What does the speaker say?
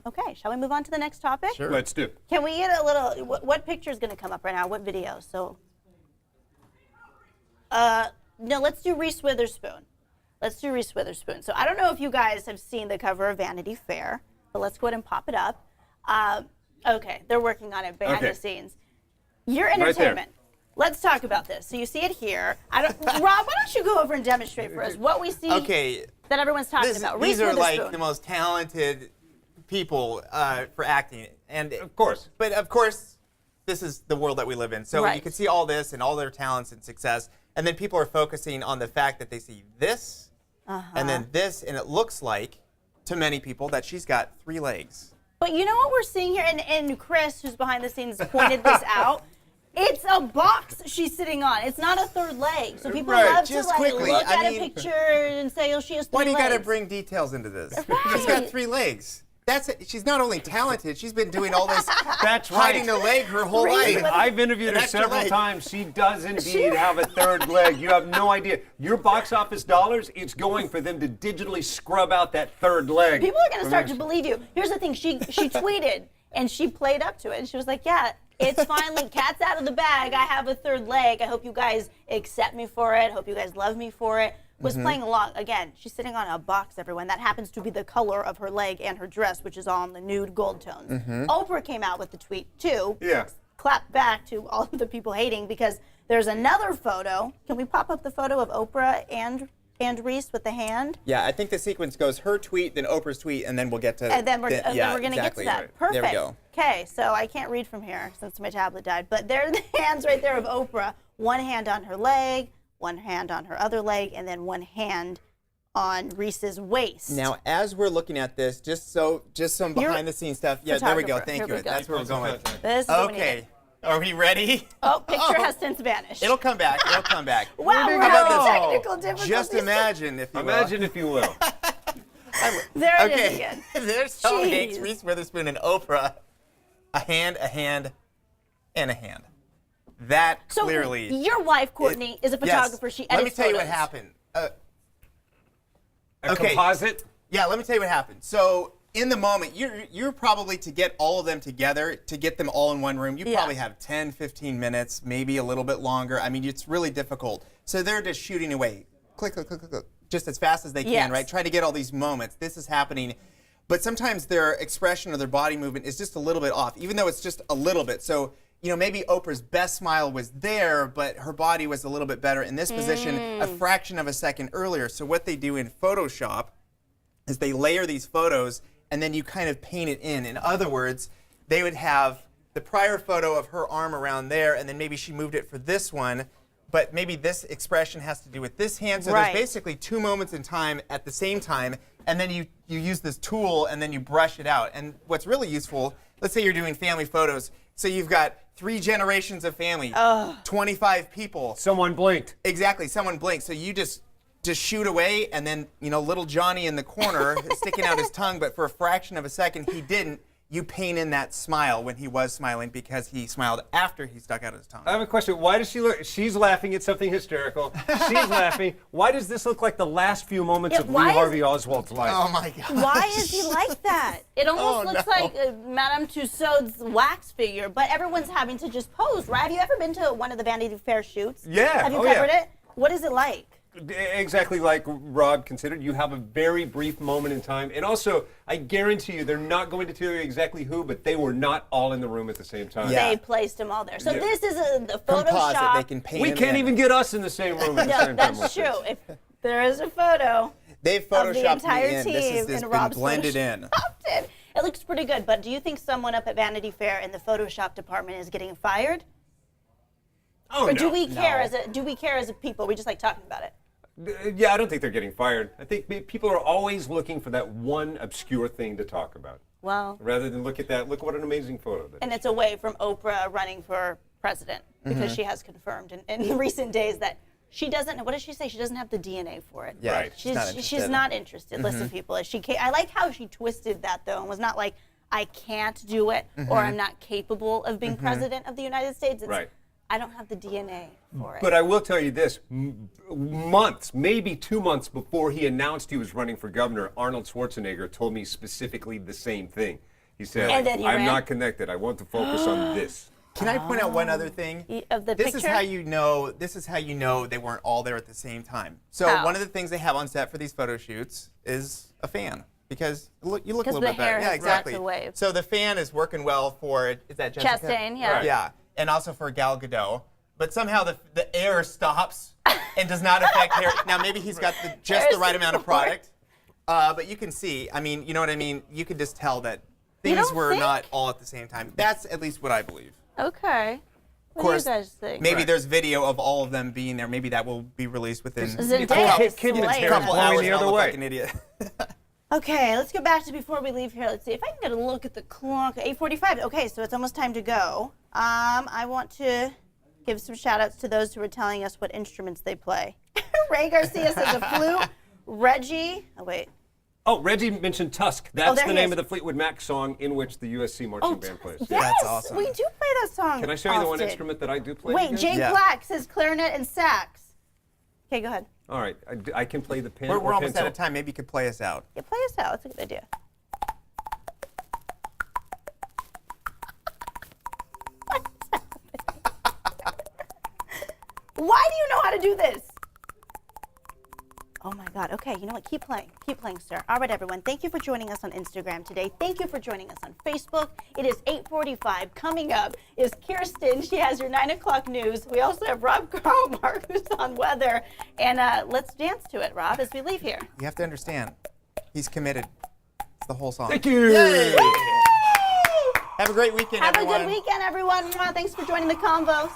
Okay, shall we move on to the next topic? Sure. Let's do. Can we get a little, what picture is going to come up right now? What video? So, no, let's do Reese Witherspoon. Let's do Reese Witherspoon. So I don't know if you guys have seen the cover of Vanity Fair, but let's go ahead and pop it up. Okay, they're working on it behind the scenes. Your entertainment. Let's talk about this. So you see it here. Rob, why don't you go over and demonstrate for us what we see that everyone's talking about? These Reese are Witherspoon. like the most talented people for acting, and Of course. But of course, this is the world that we live in. So you can see all this and all their talents and success, and then people are focusing on the fact that they see this, and then this, and it looks like, to many people, that she's got 3 legs. But you know what we're seeing here, and Chris, who's behind the scenes, pointed this out. It's a box she's sitting on. It's not a third leg. So people love to look at a picture and say, oh, she has 3 legs. Why do you got to bring details into this? She's got 3 legs. That's it. She's not only talented, she's been doing all this hiding a leg her whole life. I've interviewed her several times. She does indeed have a 3rd leg. You have no idea. Your box office dollars, it's going for them to digitally scrub out that 3rd leg. People are going to start to believe you. Here's the thing. She tweeted, and she played up to it. And she was like, yeah, it's finally, cat's out of the bag. I have a 3rd leg. I hope you guys accept me for it. Hope you guys love me for it. Was playing along. Again, she's sitting on a box, everyone. That happens to be the color of her leg and her dress, which is all in the nude gold tones. Oprah came out with the tweet, too. Yeah. Clap back to all of the people hating, because there's another photo. Can we pop up the photo of Oprah and Reese with the hand? Yeah, I think the sequence goes her tweet, then Oprah's tweet, and then we'll get to And then we're going to get to that. Perfect. There we go. Okay, so I can't read from here since my tablet died, but there are the hands right there of Oprah. One hand on her leg, one hand on her other leg, and then one hand on Reese's waist. Now, as we're looking at this, just some behind the scenes stuff. Yeah, there we go. Thank you. That's where we're going. This is what we Okay. need. Are we ready? Oh, picture has since vanished. It'll come back. It'll come back. Wow, we're having technical difficulties. Just imagine, if you will. Imagine if you will. There it is again. There's Tom Hanks, Reese Witherspoon, and Oprah. A hand, and a hand. That So clearly. your wife, Courtney, is a photographer. Yes. She Let edits me tell you what photos. happened. A composite? Yeah, let me tell you what happened. So in the moment, you're probably, to get all of them together, to get them all in one room, you probably have 10, 15 minutes, maybe a little bit longer. I mean, it's really difficult. So they're just shooting away. Click, click, click, click, click. Just as fast as they can, right? Trying to get all these moments. This is happening. But sometimes their expression or their body movement is just a little bit off, even though it's just a little bit. So, you know, maybe Oprah's best smile was there, but her body was a little bit better in this position a fraction of a second earlier. So what they do in Photoshop is they layer these photos, and then you kind of paint it in. In other words, they would have the prior photo of her arm around there, and then maybe she moved it for this one, but maybe this expression has to do with this hand. So there's basically 2 moments in time at the same time, and then you use this tool, and then you brush it out. And what's really useful, let's say you're doing family photos, so you've got 3 generations of family, 25 people. Someone blinked. Exactly, someone blinked. So you just shoot away, and then, you know, little Johnny in the corner is sticking out his tongue, but for a fraction of a second he didn't. You paint in that smile when he was smiling, because he smiled after he stuck out his tongue. I have a question. Why does she look? She's laughing at something hysterical. She's laughing. Why does this look like the last few moments of Lee Harvey Oswald's life? Oh my God. Why is he like that? It almost looks like Madame Tussauds wax figure, but everyone's having to just pose, right? Have you ever been to one of the Vanity Fair shoots? Yeah. Have you covered it? What is it like? Exactly like Rob considered. You have a very brief moment in time. And also, I guarantee you, they're not going to tell you exactly who, but they were not all in the room at the same time. They placed them all there. So this is a Photoshop. Composite, they can paint We can't even get us in the same room at the same time. That's true. If there is a photo They've of the photoshopped entire me in. team This has in been Rob's blended in. It looks pretty good, but do you think someone up at Vanity Fair in the Photoshop department is getting fired? Oh, Or no. do we care as a people? We just like talking about it. Yeah, I don't think they're getting fired. I think people are always looking for that one obscure thing to talk about. Well, Rather than look at that, look what an amazing photo that is. and it's away from Oprah running for president, because she has confirmed in recent days that she doesn't. What does she say? She doesn't have the DNA for it. Yeah, Right. She's not interested. Listen, people, I like how she twisted that though, and was not like, I can't do it, or I'm not capable of being president of the United States. It's, Right. I don't have the DNA for it. But I will tell you this, months, maybe 2 months before he announced he was running for governor, Arnold Schwarzenegger told me specifically the same thing. He said, And then he I'm ran? not connected. I want to focus on this. Can I point out one other thing? Of the This picture? is how you know. This is how you know they weren't all there at the same time. So How? one of the things they have on set for these photo shoots is a fan, because you look a Because little the bit hair better. Yeah, has exactly. lots of wave. So the fan is working well for, is that Jessica? Chastain, yeah. Right. Yeah, and also for Gal Gadot. But somehow the air stops and does not affect hair. Now maybe he's got just the right amount of product, but you can see. I mean, you know what I mean. You could just tell that You things don't were think? not all at the same time. That's at least what I believe. Okay. What course, do you guys think? Maybe Right. there's video of all of them being there. Maybe that will be released within Zendaya is Kim and slaying Tara's it. couple blowing hours. the and I'll other look way. like an idiot. Okay, let's go back to before we leave here. Let's see if I can get a look at the clock. 8:45. Okay, so it's almost time to go. I want to give some shout outs to those who are telling us what instruments they play. Ray Garcia says a flute. Reggie. Oh, wait. Oh, Reggie mentioned Tusk. That's there the he name is. of the Fleetwood Mac song in which the USC marching band plays. Yes, That's awesome. we do play that song. Can I show you the one often. instrument that I do play? Wait, again? Jake Yeah. Black says clarinet and sax. Okay, go ahead. All right, I can play the pen We're or almost pencil. out of time. Maybe you could play us out. Yeah, play us out. That's a good idea. Why do you know how to do this? Oh my God. Okay, you know what? Keep playing. Keep playing, sir. All right, everyone. Thank you for joining us on Instagram today. Thank you for joining us on Facebook. It is 8:45. Coming up is Kirsten. She has your 9 o'clock news. We also have Rob Carlmark, who's on weather. And let's dance to it, Rob, as we leave here. You have to understand, he's committed. It's the whole song. Thank you. Yay! Have a great weekend, Have everyone. a good weekend, everyone. Thanks for joining the convo.